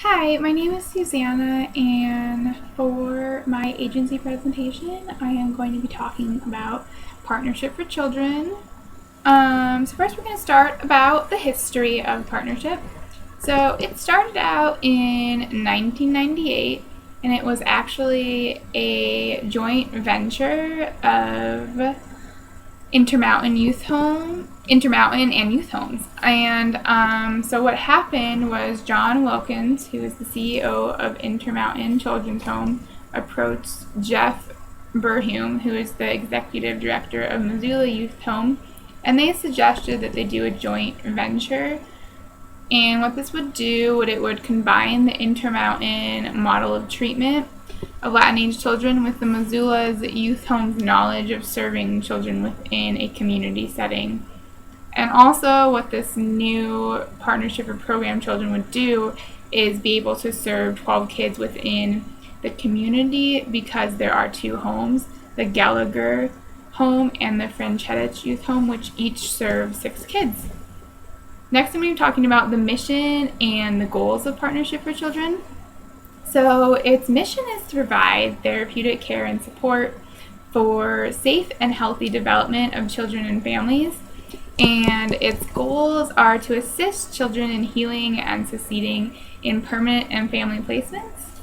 Hi, my name is Susanna, and for my agency presentation, I am going to be talking about Partnership for Children. So first we're going to start about the history of partnership. So it started out in 1998, and it was actually a joint venture of Intermountain and youth homes. And so what happened was John Wilkins, who is the CEO of Intermountain Children's Home, approached Jeff Burhum, who is the executive director of Missoula Youth Home, and they suggested that they do a joint venture. And what this would do, it would combine the Intermountain model of treatment of Latin-age children with the Missoula's youth home's knowledge of serving children within a community setting. And also what this new partnership or program children would do is be able to serve 12 kids within the community because there are two homes, the Gallagher home and the Francetich youth home, which each serve 6 kids. Next, I'm going to be talking about the mission and the goals of Partnership for Children. So its mission is to provide therapeutic care and support for safe and healthy development of children and families. And its goals are to assist children in healing and succeeding in permanent and family placements.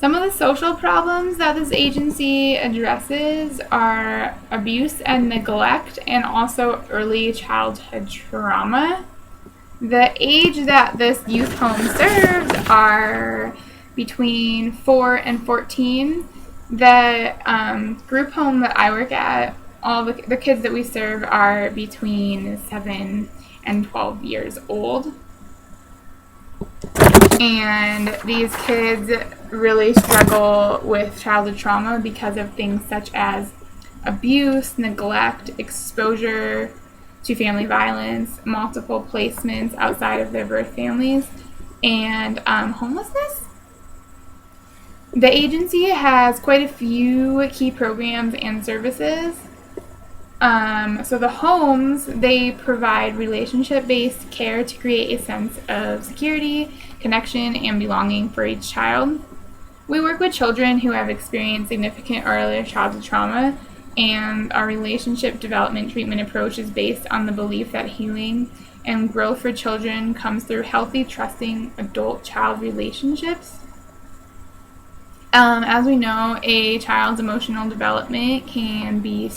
Some of the social problems that this agency addresses are abuse and neglect, and also early childhood trauma. The age that this youth home serves are between 4 and 14. The group home that I work at, all the kids that we serve are between 7 and 12 years old. And these kids really struggle with childhood trauma because of things such as abuse, neglect, exposure to family violence, multiple placements outside of their birth families, and homelessness. The agency has quite a few key programs and services. So the homes, they provide relationship-based care to create a sense of security, connection, and belonging for each child. We work with children who have experienced significant early childhood trauma, and our relationship development treatment approach is based on the belief that healing and growth for children comes through healthy, trusting adult-child relationships. As we know, a child's emotional development can be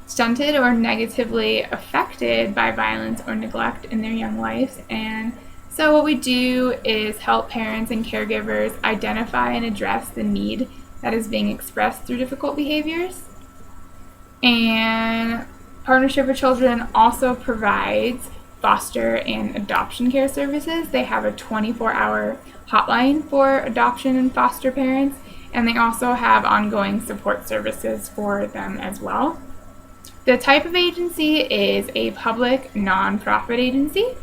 stunted or negatively affected by violence or neglect in their young lives. And so what we do is help parents and caregivers identify and address the need that is being expressed through difficult behaviors. And Partnership for Children also provides foster and adoption care services. They have a 24-hour hotline for adoption and foster parents, and they also have ongoing support services for them as well. The type of agency is a public nonprofit agency,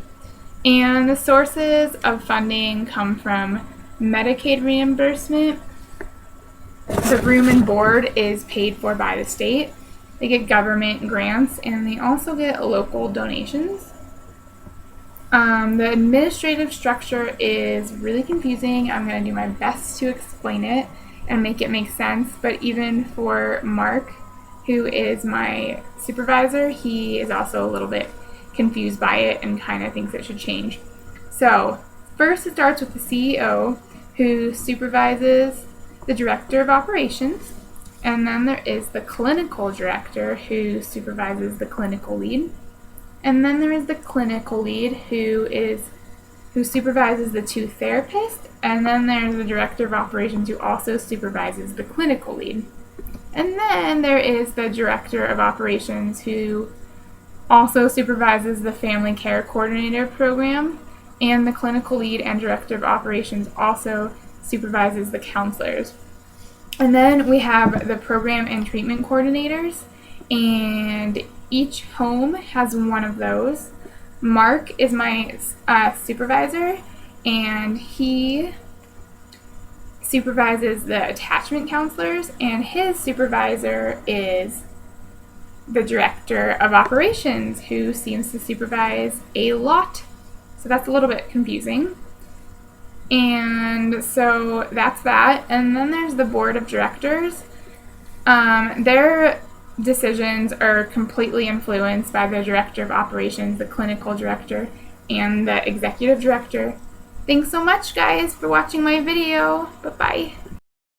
and the sources of funding come from Medicaid reimbursement. The room and board is paid for by the state. They get government grants, and they also get local donations. The administrative structure is really confusing. I'm going to do my best to explain it and make it make sense, but even for Mark, who is my supervisor, he is also a little bit confused by it and kind of thinks it should change. So first it starts with the CEO, who supervises the director of operations, and then there is the clinical director, who supervises the clinical lead, and then there is the clinical lead, who supervises the 2 therapists, and then there's the director of operations, who also supervises the clinical lead. And then there is the director of operations, who also supervises the family care coordinator program, and the clinical lead and director of operations also supervises the counselors. And then we have the program and treatment coordinators, and each home has one of those. Mark is my supervisor, and he supervises the attachment counselors, and his supervisor is the director of operations, who seems to supervise a lot. So that's a little bit confusing. And so that's that. And then there's the board of directors. Their decisions are completely influenced by the director of operations, the clinical director, and the executive director. Thanks so much, guys, for watching my video. Bye-bye.